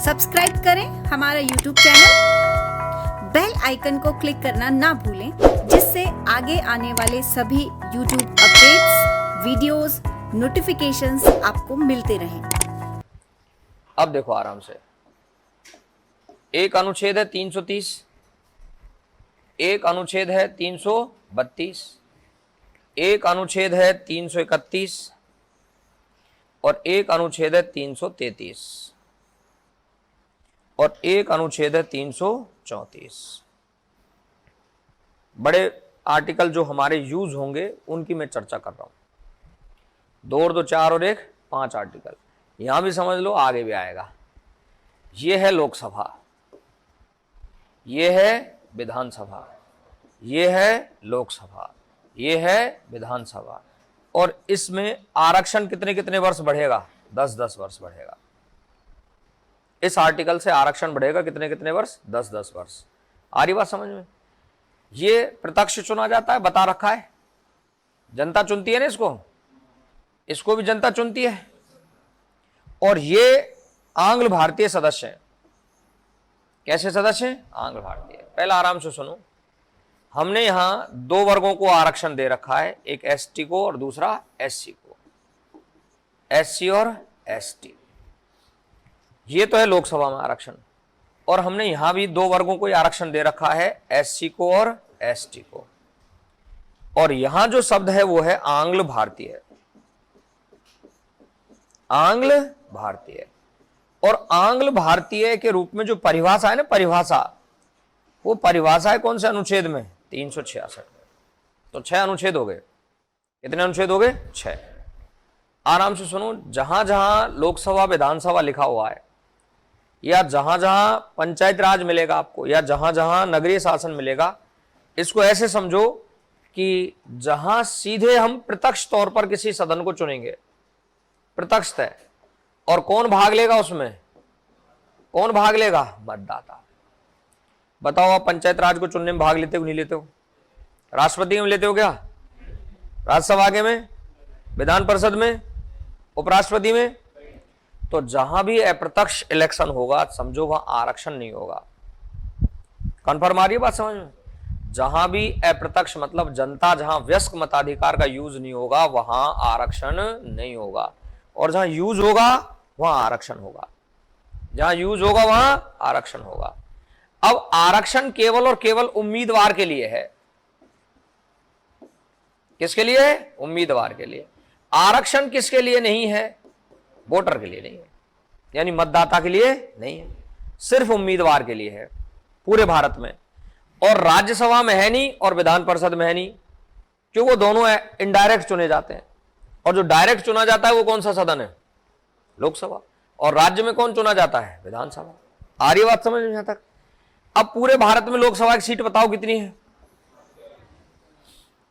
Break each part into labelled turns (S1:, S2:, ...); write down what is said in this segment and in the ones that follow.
S1: Subscribe करें हमारा YouTube channel, bell icon को क्लिक करना ना भूलें, जिससे आगे आने वाले सभी YouTube अपडेट्स, वीडियोस, नोटिफिकेशंस आपको मिलते रहें।
S2: अब देखो आराम से, एक अनुच्छेद है 330, एक अनुच्छेद है 332, एक अनुच्छेद है 331 और एक अनुच्छेद है 333 और एक अनुच्छेद है 334। बड़े आर्टिकल जो हमारे यूज होंगे उनकी मैं चर्चा कर रहा हूं। 2 और 2 4 और 1 5 आर्टिकल। यहां भी समझ लो, आगे भी आएगा। ये है लोकसभा, ये है विधानसभा, ये है लोकसभा, ये है विधानसभा। और इसमें आरक्षण कितने कितने वर्ष बढ़ेगा? 10-10 वर्ष बढ़ेगा। इस आर्टिकल से आरक्षण बढ़ेगा कितने कितने वर्ष? 10-10 वर्ष। आ रही बात समझ में? ये प्रत्यक्ष चुना जाता है, बता रखा है, जनता चुनती है ना इसको भी जनता चुनती है। और ये आंग्ल भारतीय सदस्य हैं। कैसे सदस्य हैं? आंग्ल भारतीय। पहला आराम से सुनो, हमने यहां 2 वर्गों को आरक्षण दे रखा है, एक एसटी को और दूसरा एससी को। एससी और एसटी, ये तो है लोकसभा में आरक्षण। और हमने यहां भी 2 वर्गों को आरक्षण दे रखा है, एससी को और एसटी को। और यहां जो शब्द है वो है आंग्ल भारतीय। आंग्ल भारतीय। और आंग्ल भारतीय के रूप में जो परिभाषा है ना, परिभाषा, वो परिभाषा है कौन से अनुच्छेद में? 366 में। तो 6 अनुच्छेद हो गए। कितने अनुच्छेद हो गए? 6। आराम से सुनो, जहां जहां लोकसभा विधानसभा लिखा हुआ है, या जहां जहां पंचायत राज मिलेगा आपको, या जहां जहां नगरीय शासन मिलेगा, इसको ऐसे समझो कि जहां सीधे हम प्रत्यक्ष तौर पर किसी सदन को चुनेंगे, प्रत्यक्ष तय, और कौन भाग लेगा उसमें? कौन भाग लेगा? मतदाता। बताओ, आप पंचायत राज को चुनने में भाग लेते हो नहीं लेते हो? राष्ट्रपति में लेते हो क्या? राज्यसभा के में, विधान परिषद में, उपराष्ट्रपति में? तो जहां भी अप्रत्यक्ष इलेक्शन होगा, समझो वहां आरक्षण नहीं होगा। कन्फर्म आ रही है बात समझ में? जहां भी अप्रत्यक्ष मतलब जनता जहां वयस्क मताधिकार का यूज नहीं होगा, वहां आरक्षण नहीं होगा। और जहां यूज होगा वहां आरक्षण होगा। जहां यूज होगा वहां आरक्षण होगा। अब आरक्षण केवल और केवल उम्मीदवार के लिए है। किसके लिए है? उम्मीदवार के लिए। आरक्षण किसके लिए नहीं है? वोटर के लिए नहीं है, यानी मतदाता के लिए नहीं है, सिर्फ उम्मीदवार के लिए है पूरे भारत में। और राज्यसभा में है नहीं और विधान परिषद में है नहीं, क्योंकि वो दोनों इनडायरेक्ट चुने जाते हैं। और जो डायरेक्ट चुना जाता है वो कौन सा सदन है? लोकसभा। और राज्य में कौन चुना जाता है? विधानसभा। आ रही बात समझ में यहां तक? अब पूरे भारत में लोकसभा की सीट बताओ कितनी है?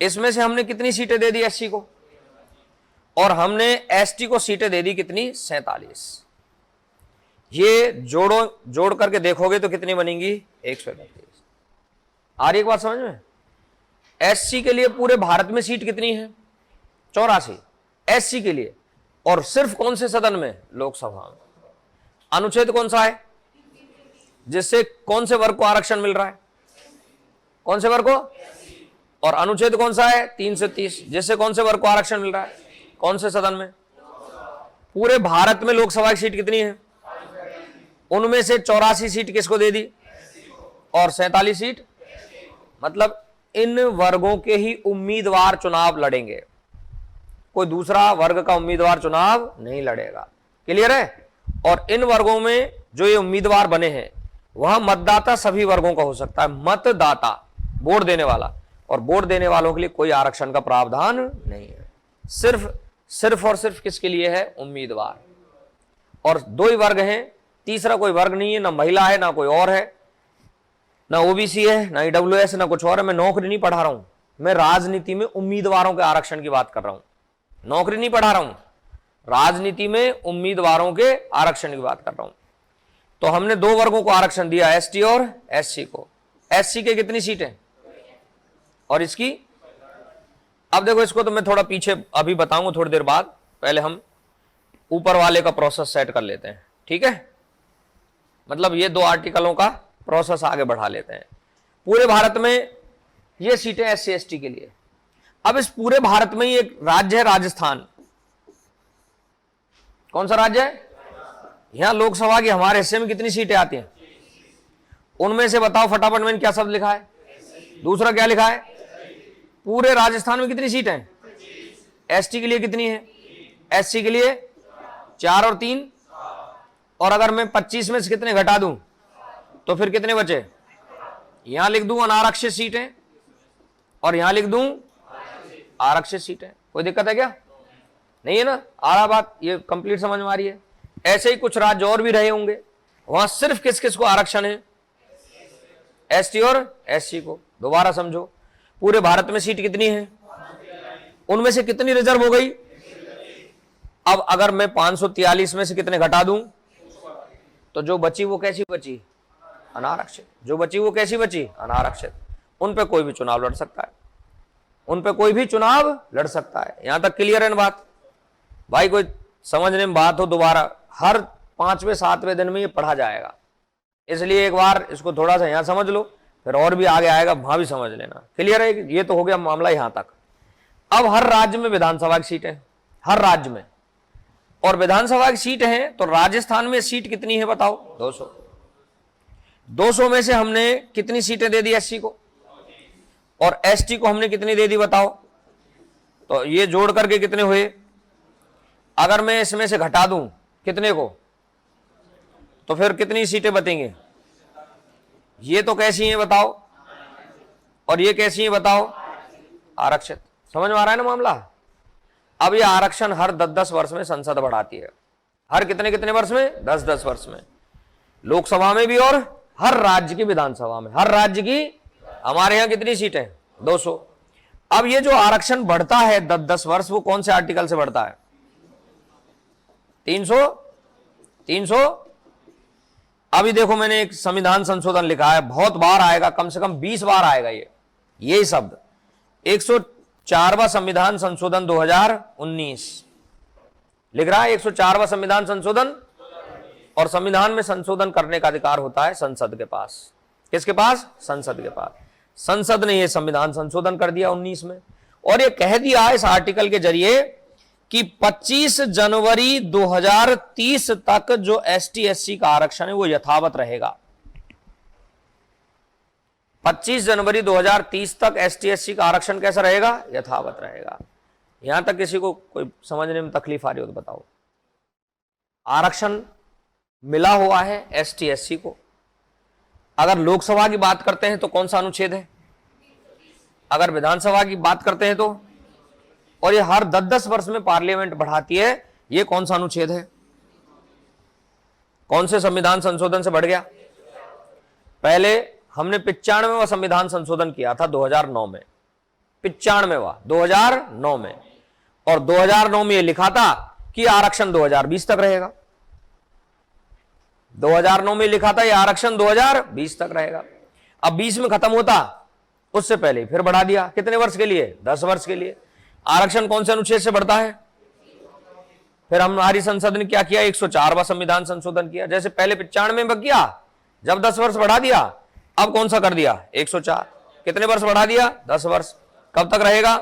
S2: इसमें से हमने कितनी सीटें दे दी एससी को, और हमने एसटी को सीटें दे दी कितनी? 47। ये जोड़ करके देखोगे तो कितनी बनेंगी? 131। आ रही एक बात समझ में? एससी के लिए पूरे भारत में सीट कितनी है? 84 एससी के लिए। और सिर्फ कौन से सदन में? लोकसभा में। अनुच्छेद कौन सा है जिससे कौन से वर्ग को आरक्षण मिल रहा है? कौन से वर्ग को? और अनुच्छेद कौन सा है? 330, जिससे कौन से वर्ग को आरक्षण मिल रहा है? कौन से सदन में? पूरे भारत में लोकसभा की सीट कितनी है? उनमें से 84 सीट किसको दे दी और 47 सीट? मतलब इन वर्गों के ही उम्मीदवार चुनाव लड़ेंगे, कोई दूसरा वर्ग का उम्मीदवार चुनाव नहीं लड़ेगा। क्लियर है? और इन वर्गों में जो ये उम्मीदवार बने हैं, वहां मतदाता सभी वर्गों का हो सकता है। मतदाता, वोट देने वाला, और वोट देने वालों के लिए कोई आरक्षण का प्रावधान नहीं है। सिर्फ और सिर्फ किसके लिए है? उम्मीदवार। और 2 ही वर्ग हैं, तीसरा कोई वर्ग नहीं है, ना महिला है, ना कोई और है, ना ओबीसी है, ना ईडब्ल्यूएस, ना कुछ और है। मैं नौकरी नहीं पढ़ा रहा हूं, मैं राजनीति में उम्मीदवारों के आरक्षण की बात कर रहा हूं। नौकरी नहीं पढ़ा रहा हूं, राजनीति में उम्मीदवारों के आरक्षण की बात कर रहा हूं। तो हमने 2 वर्गों को आरक्षण दिया, एसटी और एससी को। एससी के कितनी सीटें और इसकी? अब देखो, इसको तो मैं थोड़ा पीछे अभी बताऊंगा थोड़ी देर बाद, पहले हम ऊपर वाले का प्रोसेस सेट कर लेते हैं। ठीक है, मतलब ये 2 आर्टिकलों का प्रोसेस आगे बढ़ा लेते हैं। पूरे भारत में ये सीटें SC ST के लिए। अब इस पूरे भारत में ही एक राज्य है राजस्थान। कौन सा राज्य है? यहां लोकसभा की हमारे हिस्से में कितनी सीटें आती हैं? उनमें से बताओ फटाफट, मैंने क्या शब्द लिखा है? दूसरा क्या लिखा है? पूरे राजस्थान में कितनी सीटें हैं? ST के लिए कितनी है? SC के लिए 4 और 3, और अगर मैं 25 में से कितने घटा दूं तो फिर कितने बचे? यहां लिख दूं अनारक्षित सीटें और यहां लिख दूं आरक्षित सीटें। कोई दिक्कत है क्या? नहीं है ना? आ रहा बात, ये कंप्लीट समझ में आ रही है। ऐसे ही कुछ राज्य और भी रहे होंगे, वहां सिर्फ किस किस को आरक्षण है? ST और SC को। दोबारा समझो, पूरे भारत में सीट कितनी है? उनमें से कितनी रिजर्व हो गई? अब अगर मैं 543 में से कितने घटा दूं तो जो बची वो कैसी बची? अनारक्षित। जो बची वो कैसी बची? अनारक्षित। उन पे कोई भी चुनाव लड़ सकता है, उन पे कोई भी चुनाव लड़ सकता है। यहां तक क्लियर है बात? भाई कोई समझने में बात हो, दोबारा हर 5वें 7वें दिन में ये पढ़ा जाएगा, इसलिए एक बार इसको थोड़ा सा यहां समझ लो, फिर और भी आगे आएगा वहां भी समझ लेना। क्लियर है? ये तो हो गया मामला यहां तक। अब हर राज्य में विधानसभा की सीट है, हर राज्य में, और विधानसभा की सीट है तो राजस्थान में सीट कितनी है बताओ? 200। 200 में से हमने कितनी सीटें दे दी SC को, और ST को हमने कितनी दे दी बताओ? तो ये जोड़ करके कितने हुए? अगर मैं इसमें से घटा दूं कितने को तो फिर कितनी सीटें बचेंगी? ये तो कैसी हैं बताओ, और ये कैसी हैं बताओ? आरक्षित। समझ में आ रहा है ना मामला? अब ये आरक्षण हर 10-10 वर्ष में संसद बढ़ाती है। हर कितने कितने वर्ष में? 10-10 वर्ष में। लोकसभा में भी और हर राज्य की विधानसभा में। हर राज्य की, हमारे यहां कितनी सीटें? 200। अब ये जो आरक्षण बढ़ता है 10-10 वर्ष, वो कौन से आर्टिकल से बढ़ता है? 300। अभी देखो मैंने एक संविधान संशोधन लिखा है, बहुत बार आएगा, कम से कम 20 बार आएगा यही शब्द। 104वां संविधान संशोधन 2019 लिख रहा है। 104वां संविधान संशोधन, और संविधान में संशोधन करने का अधिकार होता है संसद के पास। किसके पास? संसद के पास। संसद ने यह संविधान संशोधन कर दिया 19 में, और यह कह दिया इस आर्टिकल के जरिए कि 25 जनवरी 2030 तक जो ST SC का आरक्षण है वो यथावत रहेगा। 25 जनवरी 2030 तक ST SC का आरक्षण कैसा रहेगा? यथावत रहेगा। यहां तक किसी को कोई समझने में तकलीफ आ रही हो तो बताओ। आरक्षण मिला हुआ है ST SC को। अगर लोकसभा की बात करते हैं तो कौन सा अनुच्छेद है? अगर विधानसभा की बात करते हैं तो, और ये हर 10-10 वर्ष में पार्लियामेंट बढ़ाती है, ये कौन सा अनुच्छेद है? कौन से संविधान संशोधन से बढ़ गया? पहले हमने 95वां संविधान संशोधन किया था 2009 में। 95वां 2009 में, और 2009 में ये लिखा था कि आरक्षण 2020 तक रहेगा। 2009 में लिखा था ये आरक्षण 2020 तक रहेगा। अब 20 में खत्म होता, उससे पहले फिर बढ़ा दिया। कितने वर्ष के लिए? 10 वर्ष के लिए। आरक्षण कौन से अनुच्छेद से बढ़ता है? फिर हमारी संसद ने क्या किया? 104वां संविधान संशोधन किया। जैसे पहले 95 में किया, जब 10 वर्ष बढ़ा दिया, अब कौन सा कर दिया? 104। कितने वर्ष बढ़ा दिया? 10 वर्ष। कब तक रहेगा?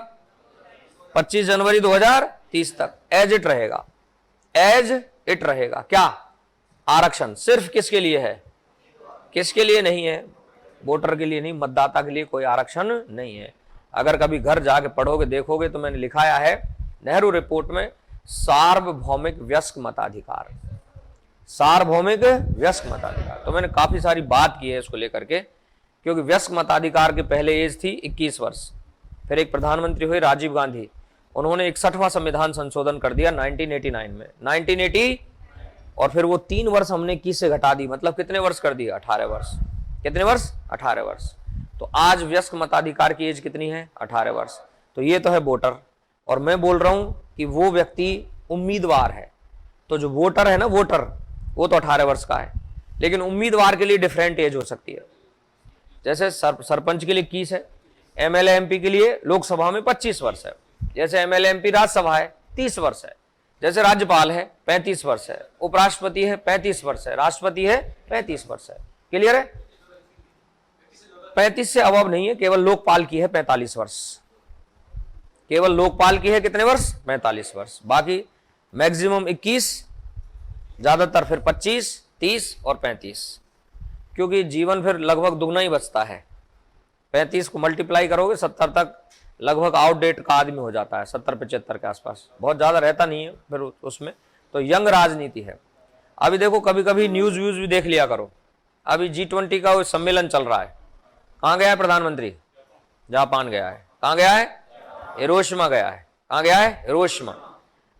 S2: 25 जनवरी 2030 तक एज इट रहेगा। एज इट रहेगा। क्या? आरक्षण सिर्फ किसके लिए है? किसके लिए नहीं है? वोटर के लिए नहीं, मतदाता के लिए कोई आरक्षण नहीं है। अगर कभी घर जाके पढ़ोगे देखोगे तो मैंने लिखाया है नेहरू रिपोर्ट में सार्वभौमिक वयस्क मताधिकार। सार्वभौमिक वयस्क मताधिकार, तो मैंने काफी सारी बात की है इसको लेकर के, क्योंकि वयस्क मताधिकार के पहले एज थी 21 वर्ष। फिर एक प्रधानमंत्री हुए राजीव गांधी, उन्होंने 61वां संविधान संशोधन कर दिया 1989 में, 1980, और फिर वो 3 वर्ष हमने 21 से घटा दी, मतलब कितने वर्ष कर दिया? 18 वर्ष। कितने वर्ष? 18 वर्ष। तो आज वयस्क मताधिकार की एज कितनी है? 18 वर्ष। तो ये तो है वोटर, और मैं बोल रहा हूं कि वो व्यक्ति उम्मीदवार है। तो जो वोटर है ना, वोटर, वो तो 18 वर्ष का है, लेकिन उम्मीदवार के लिए डिफरेंट एज हो सकती है। जैसे सरपंच के लिए 21 है, MLA MP के लिए लोकसभा में 25 वर्ष है, जैसे MLA MP राज्यसभा है 30 वर्ष है, जैसे राज्यपाल है 35 वर्ष है, उपराष्ट्रपति है 35 वर्ष है, राष्ट्रपति है 35 वर्ष है। क्लियर है? 35 से अबव नहीं है, केवल लोकपाल की है 45 वर्ष। केवल लोकपाल की है कितने वर्ष? 45 वर्ष। बाकी मैक्सिमम 21, ज्यादातर फिर 25, 30 और 35, क्योंकि जीवन फिर लगभग दुगना ही बचता है। 35 को मल्टीप्लाई करोगे 70 तक लगभग आउटडेट का आदमी हो जाता है, 70-75 के आसपास, बहुत ज्यादा रहता नहीं है फिर उसमें। तो यंग राजनीति है। अभी देखो कभी कभी न्यूज व्यूज भी देख लिया करो। अभी G20 का सम्मेलन चल रहा है, कहाँ गया है प्रधानमंत्री? जापान गया है। कहाँ गया है? हिरोशिमा गया है। कहाँ गया है? हिरोशिमा।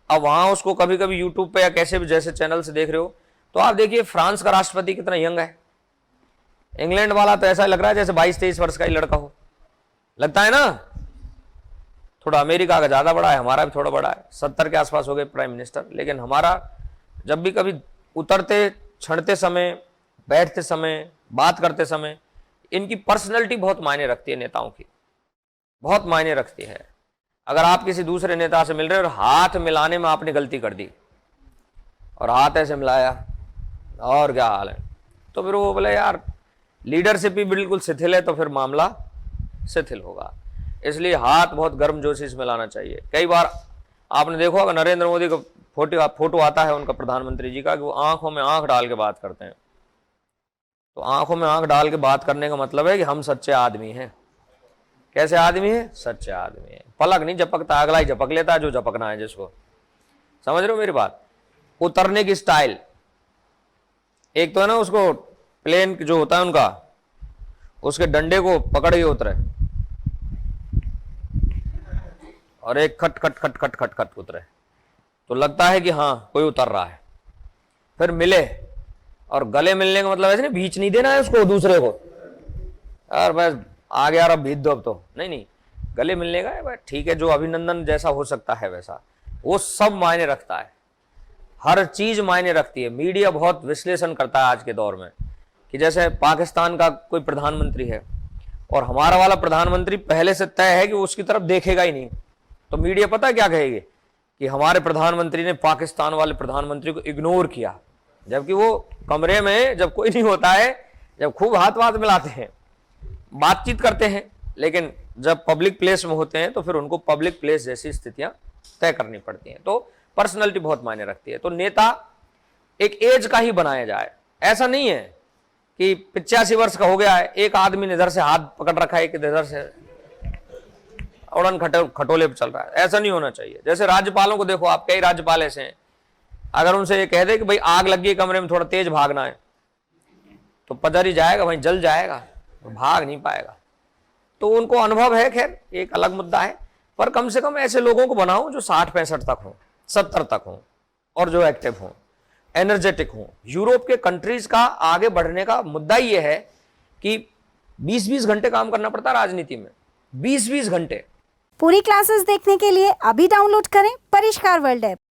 S2: अब वहां उसको कभी कभी यूट्यूब पे या कैसे भी जैसे चैनल से देख रहे हो तो आप देखिए फ्रांस का राष्ट्रपति कितना यंग है। इंग्लैंड वाला तो ऐसा लग रहा है जैसे 22-23 वर्ष का ही लड़का हो, लगता है ना। थोड़ा अमेरिका का ज्यादा बड़ा है, हमारा भी थोड़ा बड़ा है, 70 के आसपास हो गए प्राइम मिनिस्टर। लेकिन हमारा जब भी कभी उतरते चढ़ते समय, बैठते समय, बात करते समय, इनकी पर्सनैलिटी बहुत मायने रखती है। नेताओं की बहुत मायने रखती है। अगर आप किसी दूसरे नेता से मिल रहे हो और हाथ मिलाने में आपने गलती कर दी और हाथ ऐसे मिलाया और क्या हाल है, तो फिर वो बोले यार लीडरशिप भी बिल्कुल शिथिल है, तो फिर मामला शिथिल होगा। इसलिए हाथ बहुत गर्मजोशी से मिलाना चाहिए। कई बार आपने देखो अगर नरेंद्र मोदी का फोटो आता है उनका प्रधानमंत्री जी का, कि वो आंखों में आंख डाल के बात करते हैं। तो आंखों में आंख डाल के बात करने का मतलब है कि हम सच्चे आदमी हैं। कैसे आदमी है? सच्चे आदमी है। पलक नहीं झपकता, अगला ही झपक लेता है जो झपकना है जिसको। समझ रहे हो मेरी बात? उतरने की स्टाइल एक तो है ना, उसको प्लेन जो होता है उनका, उसके डंडे को पकड़ के उतरे, और एक खट खट खट खट खट खट उतरे, तो लगता है कि हाँ कोई उतर रहा है। फिर मिले, और गले मिलने का मतलब ऐसे नहीं बीच नहीं देना है उसको दूसरे को, यार बस आ गया अब भीत दो, अब तो नहीं, गले मिलने का है ठीक है, जो अभिनंदन जैसा हो सकता है वैसा, वो सब मायने रखता है। हर चीज मायने रखती है। मीडिया बहुत विश्लेषण करता है आज के दौर में, कि जैसे पाकिस्तान का कोई प्रधानमंत्री है और हमारा वाला प्रधानमंत्री पहले से तय है कि वो उसकी तरफ देखेगा ही नहीं, तो मीडिया पता है क्या कहेगी कि हमारे प्रधानमंत्री ने पाकिस्तान वाले प्रधानमंत्री को इग्नोर किया, जबकि वो कमरे में जब कोई नहीं होता है, जब खूब हाथ मिलाते हैं, बातचीत करते हैं, लेकिन जब पब्लिक प्लेस में होते हैं तो फिर उनको पब्लिक प्लेस जैसी स्थितियां तय करनी पड़ती हैं। तो पर्सनैलिटी बहुत मायने रखती है। तो नेता एक एज का ही बनाया जाए। ऐसा नहीं है कि 85 वर्ष का हो गया है, एक आदमी ने इधर से हाथ पकड़ रखा है, एक इधर से उड़न खटोले पे चल रहा है। ऐसा नहीं होना चाहिए। जैसे राज्यपालों को देखो आप, कई राज्यपाल ऐसे हैं, अगर उनसे ये कह दे कि भाई आग लगी है कमरे में, थोड़ा तेज भागना है, तो पधर ही जाएगा, भाई जल जाएगा, भाग नहीं पाएगा। तो उनको अनुभव है, खैर एक अलग मुद्दा है, पर कम से कम ऐसे लोगों को बनाओ जो 60-65 तक हो, 70 तक हो, और जो एक्टिव हो, एनर्जेटिक हो। यूरोप के कंट्रीज का आगे बढ़ने का मुद्दा ये है कि 20-20 घंटे काम करना पड़ता है राजनीति में, 20-20 घंटे।
S1: पूरी क्लासेस देखने के लिए अभी डाउनलोड करें परिष्कार वर्ल्ड ऐप।